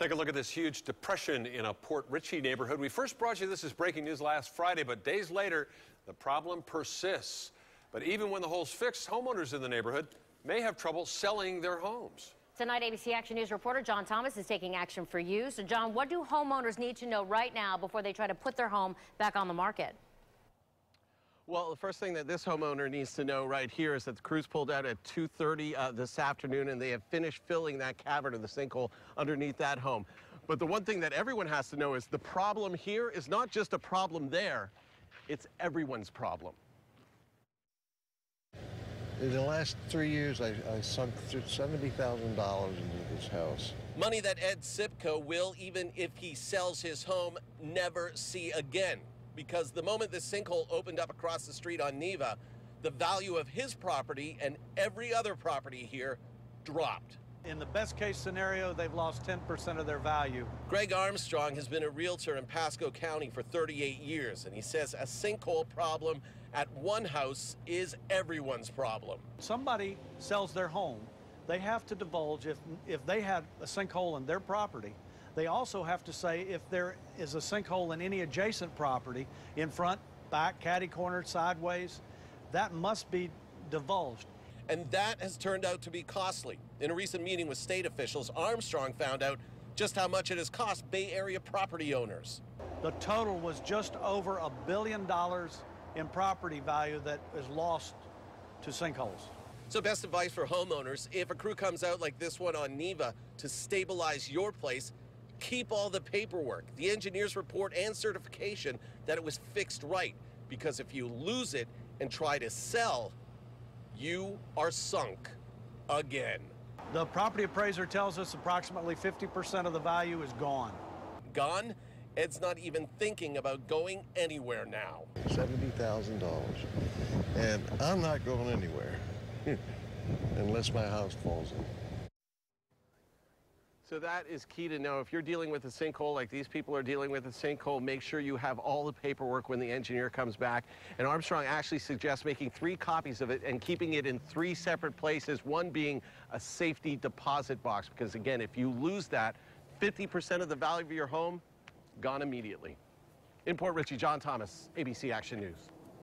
Take a look at this huge depression in a Port Richey neighborhood. We first brought you this as breaking news last Friday, but days later, the problem persists. But even when the hole's fixed, homeowners in the neighborhood may have trouble selling their homes. Tonight, ABC Action News reporter John Thomas is taking action for you. So, John, what do homeowners need to know right now before they try to put their home back on the market? Well, the first thing that this homeowner needs to know right here is that the crews pulled out at 2:30 this afternoon, and they have finished filling that cavern of the sinkhole underneath that home. But the one thing that everyone has to know is the problem here is not just a problem there, it's everyone's problem. In the last 3 years, I sunk $70,000 into this house. Money that Ed Sipko will, even if he sells his home, never see again. Because the moment this sinkhole opened up across the street on Neva, the value of his property and every other property here dropped. In the best case scenario, they've lost 10% of their value. Greg Armstrong has been a realtor in Pasco County for 38 years, and he says a sinkhole problem at one house is everyone's problem. Somebody sells their home, they have to divulge if they had a sinkhole in their property. They also have to say if there is a sinkhole in any adjacent property, in front, back, catty corner, sideways, that must be divulged. And that has turned out to be costly. In a recent meeting with state officials, Armstrong found out just how much it has cost Bay Area property owners. The total was just over $1 billion in property value that is lost to sinkholes. So best advice for homeowners, if a crew comes out like this one on Neva to stabilize your place, keep all the paperwork, the engineer's report and certification that it was fixed right. Because if you lose it and try to sell, you are sunk again. The property appraiser tells us approximately 50% of the value is gone. Gone? Ed's not even thinking about going anywhere now. $70,000. And I'm not going anywhere unless my house falls in. So that is key to know. If you're dealing with a sinkhole like these people are dealing with a sinkhole, make sure you have all the paperwork when the engineer comes back. And Armstrong actually suggests making 3 copies of it and keeping it in 3 separate places, one being a safety deposit box. Because again, if you lose that, 50% of the value of your home, gone immediately. In Port Richey, John Thomas, ABC Action News.